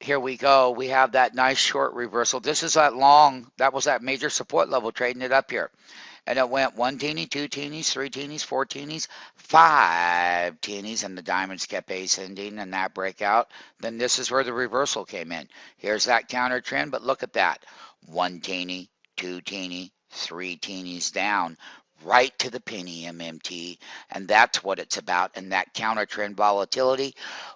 here we go. We have that nice short reversal. This is that long, that was that major support level trading it up here. And it went 1 teeny, 2 teenies, 3 teenies, 4 teenies, 5 teenies, and the diamonds kept ascending in that breakout. Then this is where the reversal came in. Here's that counter trend, but look at that. 1 teeny, 2 teeny, 3 teenies down, right to the penny MMT, and that's what it's about. And that counter trend volatility,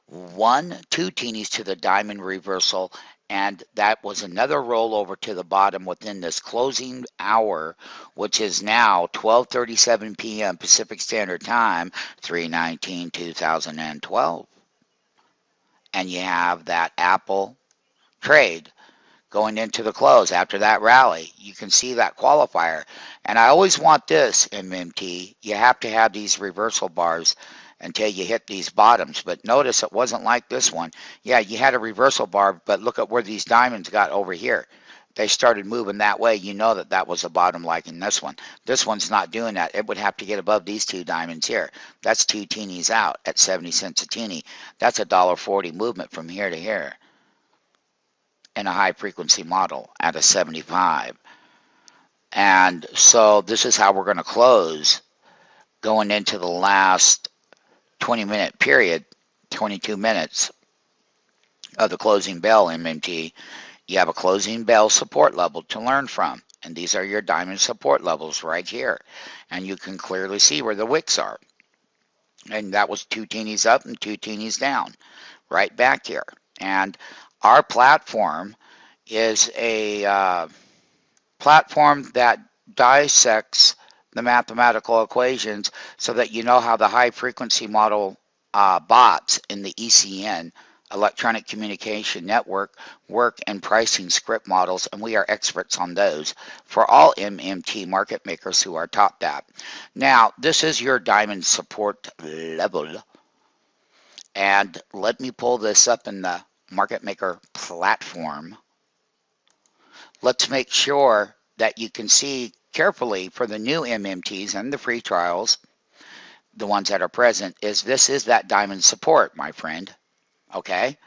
1, 2 teenies to the diamond reversal, and that was another rollover to the bottom within this closing hour, which is now 12:37 p.m. Pacific Standard Time, 3/19/2012. And you have that Apple trade going into the close after that rally. You can see that qualifier. And I always want this, MMT. You have to have these reversal bars until you hit these bottoms. But notice it wasn't like this one. Yeah, you had a reversal bar, but look at where these diamonds got over here. They started moving that way. You know that that was a bottom like in this one. This one's not doing that. It would have to get above these 2 diamonds here. That's 2 teenies out at 70 cents a teeny. That's a $1.40 movement from here to here in a high frequency model at a 75. And so this is how we're going to close going into the last 20-minute period, 22 minutes of the closing bell MMT. You have a closing bell support level to learn from. And these are your diamond support levels right here. And you can clearly see where the wicks are. And that was 2 teenies up and 2 teenies down right back here. And our platform is a platform that dissects the mathematical equations so that you know how the high frequency model bots in the ECN, electronic communication network, work and pricing script models, and we are experts on those for all MMT market makers who are taught that. Now, this is your diamond support level. And let me pull this up in the market maker platform. Let's make sure that you can see carefully for the new MMTs and the free trials, the ones that are present, this is that diamond support, my friend. Okay?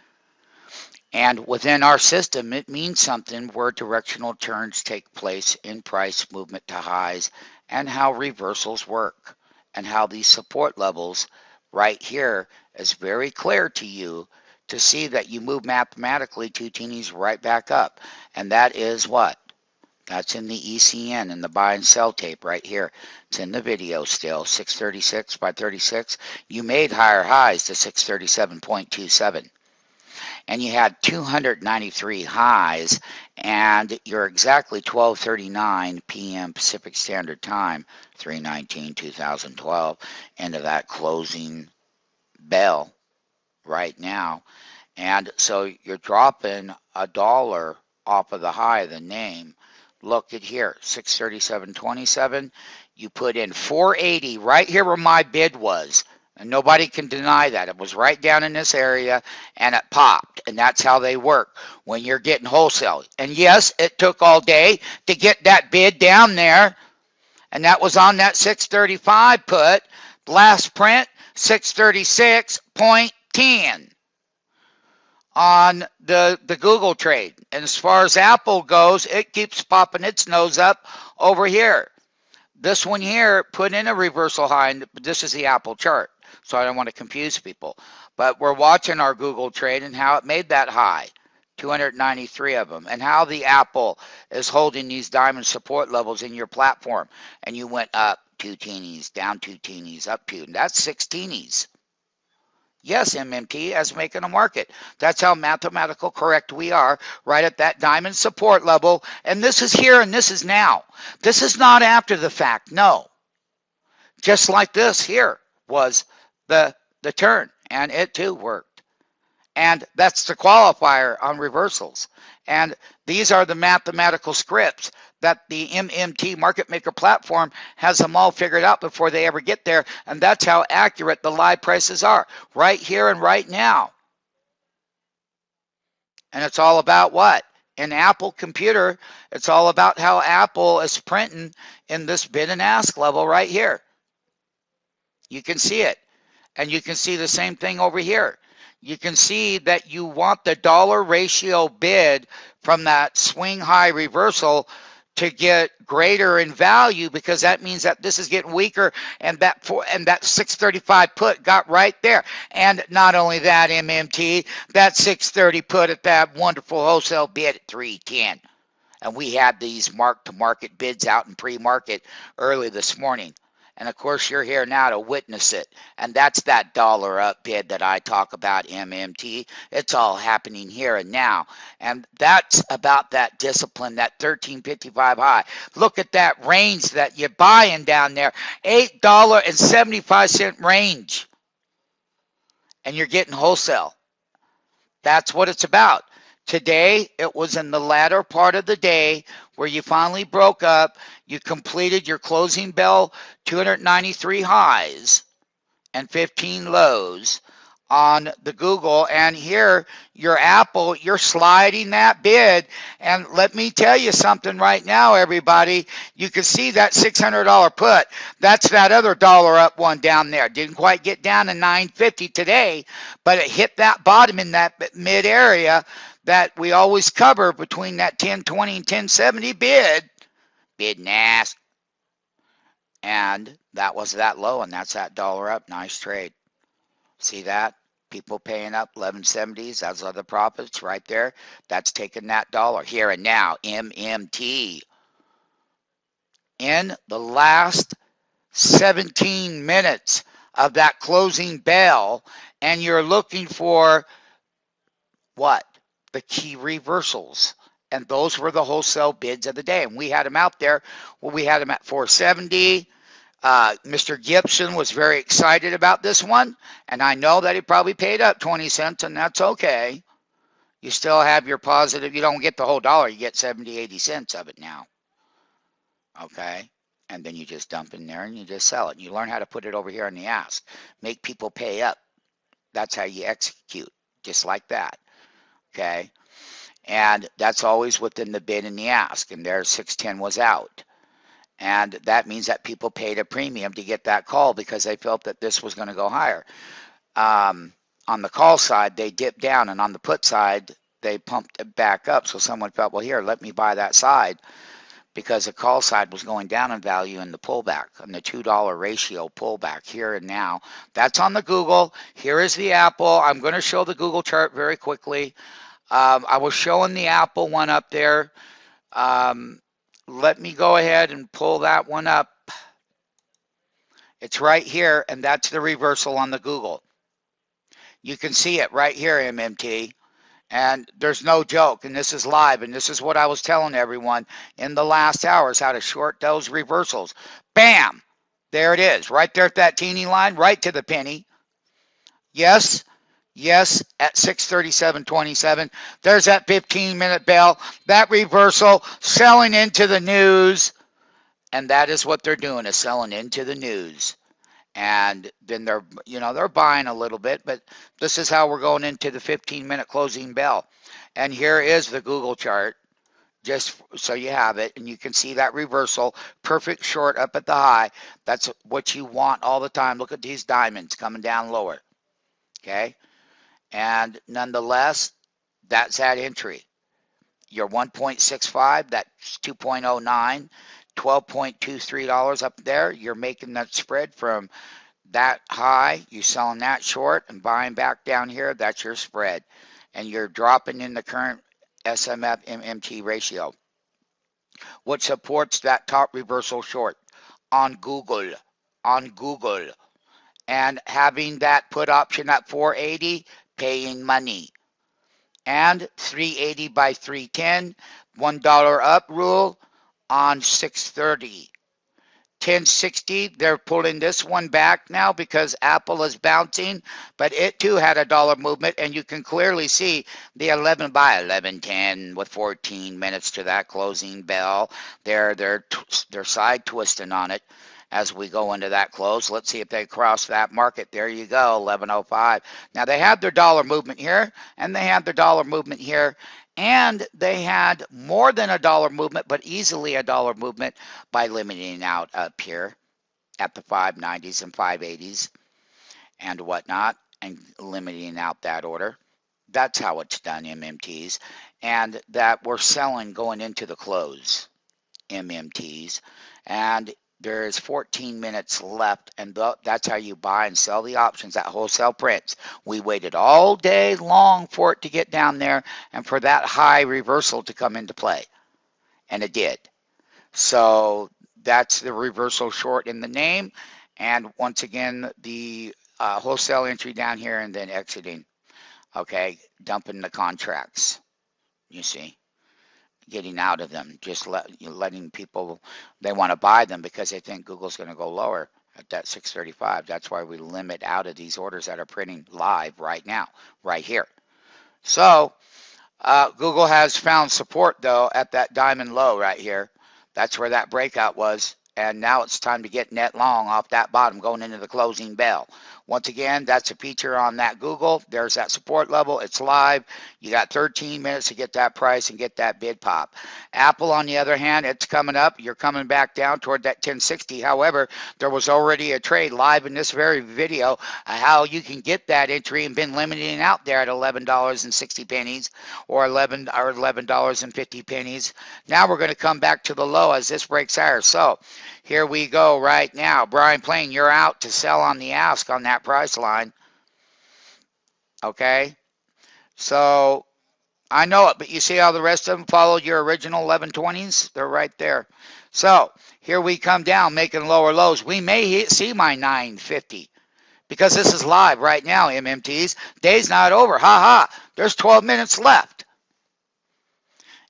And within our system, it means something where directional turns take place in price movement to highs and how reversals work and how these support levels right here is very clear to you to see that you move mathematically 2 teenies right back up. And that is what? That's in the ECN, in the buy and sell tape right here. It's in the video still, 636 by 36. You made higher highs to 637.27. And you had 293 highs, and you're exactly 12:39 p.m. Pacific Standard Time, 3/19/2012, into that closing bell right now. And so you're dropping $1 off of the high of the name. Look at here, 637.27. You put in 480 right here where my bid was. And nobody can deny that. It was right down in this area, and it popped. And that's how they work when you're getting wholesale. And yes, it took all day to get that bid down there. And that was on that 635 put. Last print, 636.10 on the Google trade. And as far as Apple goes, it keeps popping its nose up over here. This one here put in a reversal high, but this is the Apple chart. So I don't want to confuse people. But we're watching our Google trade and how it made that high, 293 of them, and how the Apple is holding these diamond support levels in your platform. And you went up 2 teenies, down 2 teenies, up 2. And that's 6 teenies. Yes, MMT, as making a market. That's how mathematical correct we are, right at that diamond support level. And this is here and this is now. This is not after the fact, no. Just like this here was the turn, and it too worked. And that's the qualifier on reversals. And these are the mathematical scripts that the MMT market maker platform has them all figured out before they ever get there. And that's how accurate the live prices are right here and right now. And it's all about what? In Apple computer, it's all about how Apple is printing in this bid and ask level right here. You can see it. And you can see the same thing over here. you can see that you want the dollar ratio bid from that swing high reversal to get greater in value, because that means that this is getting weaker, and that 635 put got right there. And not only that, MMT, that 630 put at that wonderful wholesale bid at 310. And we had these mark-to-market bids out in pre-market early this morning. And of course, you're here now to witness it. And that's that dollar up bid that I talk about, MMT. It's all happening here and now. And that's about that discipline, that 1355 high. Look at that range that you're buying down there, $8.75 range. And you're getting wholesale. That's what it's about. Today, it was in the latter part of the day where you finally broke up. You completed your closing bell 293 highs and 15 lows on the Google. And here, your Apple, you're sliding that bid. And let me tell you something right now, everybody. You can see that $600 put. That's that other dollar up one down there. Didn't quite get down to 950 today, but it hit that bottom in that mid area that we always cover between that 1020 and 1070 bid and ask. And that was that low, and that's that dollar up. Nice trade. See that? People paying up 1170s. Those are the profits right there. That's taking that dollar here and now. MMT. In the last 17 minutes of that closing bell, and you're looking for what? The key reversals. And those were the wholesale bids of the day. And we had them out there. Well, we had them at 470. Mr. Gibson was very excited about this one, and I know that he probably paid up 20 cents, and that's okay. You still have your positive. You don't get the whole dollar. You get 70, 80 cents of it now. Okay? And then you just dump in there and you just sell it. You learn how to put it over here on the ask. Make people pay up. That's how you execute, just like that. Okay? And that's always within the bid and the ask. And there 610 was out. And that means that people paid a premium to get that call because they felt that this was going to go higher. On the call side, they dipped down, and on the put side, they pumped it back up. So someone felt, well, here, let me buy that side, because the call side was going down in value in the pullback, on the $2 ratio pullback here and now. That's on the Google. Here is the Apple. I'm going to show the Google chart very quickly. I was showing the Apple one up there. Let me go ahead and pull that one up. It's right here, and that's the reversal on the Google. You can see it right here, MMT. And there's no joke, and this is live, and this is what I was telling everyone in the last hours, how to short those reversals. Bam! There it is, right there at that teeny line, right to the penny. Yes, yes, at 637.27. There's that 15-minute bell, that reversal, selling into the news, and that is what they're doing, is selling into the news. And then they're buying a little bit, but this is how we're going into the 15-minute closing bell. And here is the Google chart, just so you have it, and you can see that reversal, perfect short up at the high. That's what you want all the time. Look at these diamonds coming down lower, okay? And nonetheless, that's that entry. Your 1.65, that's 2.09. $12.23 up there. You're making that spread from that high. You're selling that short and buying back down here. That's your spread. And you're dropping in the current SMF MMT ratio, which supports that top reversal short on Google. And having that put option at 480, paying money. And 380 by 310, $1 up rule on 630. 1060, they're pulling this one back now because Apple is bouncing, but it too had a dollar movement, and you can clearly see the 11 by 1110 with 14 minutes to that closing bell. They're side twisting on it as we go into that close. Let's see if they cross that market. There you go, 1105. Now they had their dollar movement here, and they had their dollar movement here, and they had more than a dollar movement, but easily a dollar movement by limiting out up here at the 590s and 580s and whatnot. and limiting out that order. That's how it's done, MMTs. And that we're selling going into the close, MMTs. And there's 14 minutes left, and that's how you buy and sell the options at wholesale prints. We waited all day long for it to get down there and for that high reversal to come into play. And it did. So that's the reversal short in the name. And once again, the wholesale entry down here and then exiting. Okay, dumping the contracts, you see, getting out of them, just letting people, they want to buy them because they think Google's going to go lower at that 635. That's why we limit out of these orders that are printing live right now, right here. So Google has found support, though, at that diamond low right here. That's where that breakout was. And now it's time to get net long off that bottom going into the closing bell. Once again, that's a feature on that Google. There's that support level. It's live. You got 13 minutes to get that price and get that bid pop. Apple, on the other hand, it's coming up. You're coming back down toward that 1060. However, there was already a trade live in this very video how you can get that entry and been limiting out there at $11.60 or $11.50. Now we're going to come back to the low as this breaks higher. So here we go right now. Brian Plain, you're out to sell on the ask on that price line. Okay? So I know it, but you see how the rest of them followed your original 1120s? They're right there. So here we come down, making lower lows. We may see my 950 because this is live right now, MMTs. Day's not over. Ha ha. There's 12 minutes left.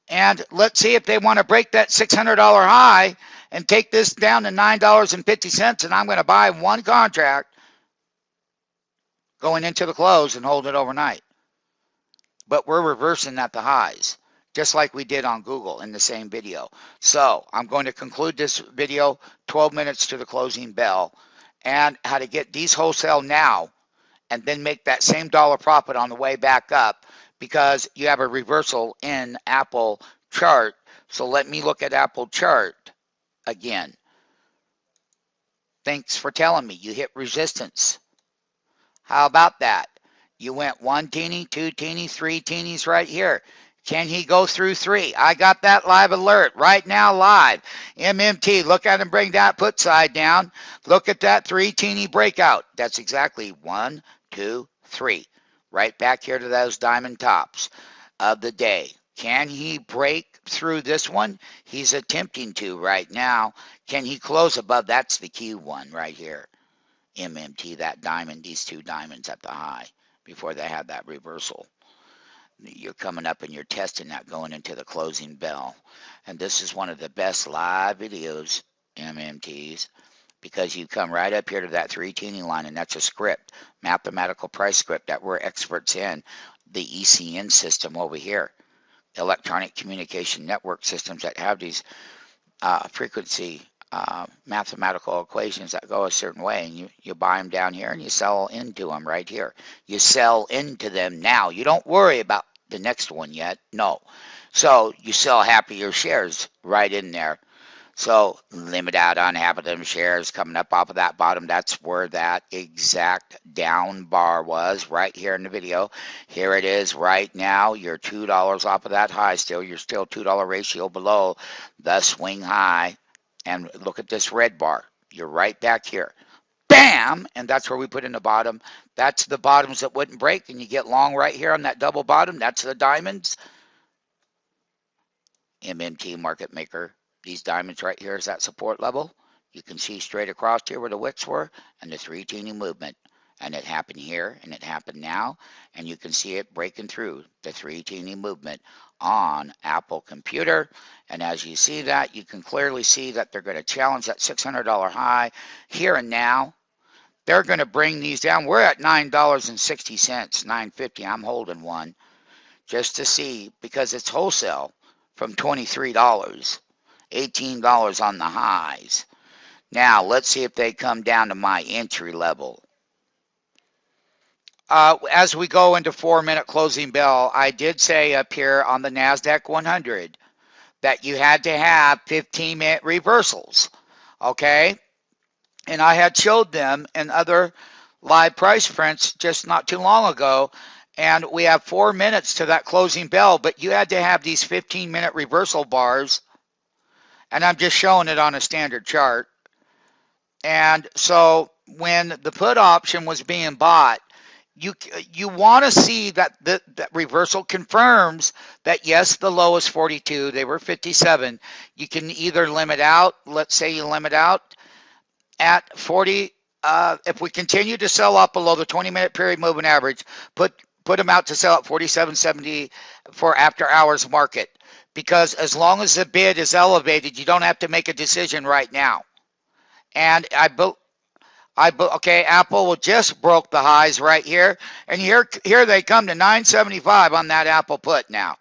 And let's see if they want to break that $600 high and take this down to $9.50, and I'm going to buy one contract going into the close and hold it overnight. But we're reversing at the highs, just like we did on Google in the same video. So I'm going to conclude this video, 12 minutes to the closing bell, and how to get these wholesale now and then make that same dollar profit on the way back up, because you have a reversal in Apple chart. So let me look at Apple chart again. Thanks for telling me. You hit resistance. How about that? You went one teeny, two teeny, three teenies right here. Can he go through three? I got that live alert right now live. MMT, look at him bring that put side down. Look at that three teeny breakout. That's exactly 1, 2, 3. Right back here to those diamond tops of the day. Can he break through this one? He's attempting to right now. Can he close above? That's the key one right here. MMT, that diamond, these two diamonds at the high before they had that reversal. You're coming up and you're testing that going into the closing bell. And this is one of the best live videos, MMTs, because you come right up here to that 3 teeny line, and that's a script, mathematical price script that we're experts in, the ECN system over here, electronic communication network systems that have these frequency mathematical equations that go a certain way, and you buy them down here and you sell into them right here. You sell into them now. You don't worry about the next one yet. No. So you sell half of your shares right in there. So limit out on half of them shares coming up off of that bottom. That's where that exact down bar was right here in the video. Here it is right now. You're $2 off of that high still. You're still $2 ratio below the swing high. And look at this red bar. You're right back here. Bam! And that's where we put in the bottom. That's the bottoms that wouldn't break. And you get long right here on that double bottom. That's the diamonds. MMT market maker. These diamonds right here is that support level. You can see straight across here where the wicks were and the 3 teeny movement. And it happened here and it happened now. And you can see it breaking through the 3 teeny movement on Apple computer. And as you see that, you can clearly see that they're going to challenge that $600 high here and now. They're going to bring these down. We're at $9.60, $9.50. I'm holding one just to see, because it's wholesale from $23, $18 on the highs. Now, let's see if they come down to my entry level. As we go into 4-minute closing bell, I did say up here on the NASDAQ 100 that you had to have 15-minute reversals, okay? And I had showed them in other live price prints just not too long ago, and we have 4 minutes to that closing bell, but you had to have these 15-minute reversal bars, and I'm just showing it on a standard chart. And so when the put option was being bought, you want to see that that reversal confirms that yes, the low is 42. They were 57. You can either limit out. Let's say you limit out at 40. If we continue to sell up below the 20-minute period moving average, put them out to sell at 47.70 for after hours market. Because as long as the bid is elevated, you don't have to make a decision right now. And okay, Apple just broke the highs right here, and here they come to 975 on that Apple put now.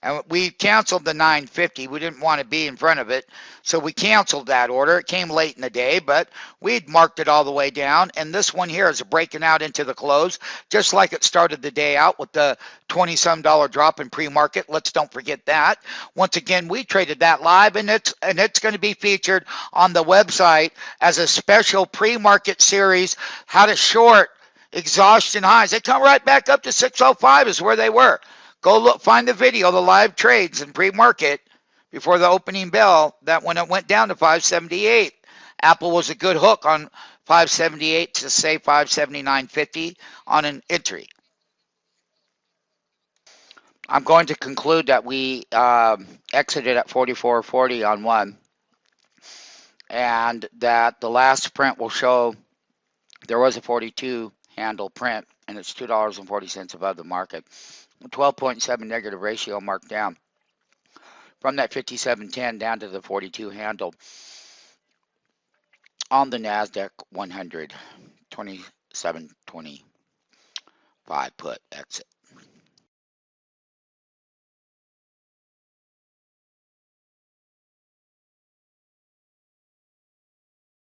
And we canceled the 950. We didn't want to be in front of it, so we canceled that order. It came late in the day, but we'd marked it all the way down. And this one here is breaking out into the close, just like it started the day out with the $20-some drop in pre-market. Let's don't forget that. Once again, we traded that live, and it's going to be featured on the website as a special pre-market series, how to short exhaustion highs. They come right back up to 605 is where they were. Go look, find the video, the live trades in pre-market before the opening bell, that when it went down to 578. Apple was a good hook on 578 to say 579.50 on an entry. I'm going to conclude that we exited at 44.40 on one, and that the last print will show there was a 42 handle print, and it's $2.40 above the market. 12.7 negative ratio marked down from that 57.10 down to the 42 handle on the NASDAQ 100, 27.25 put exit.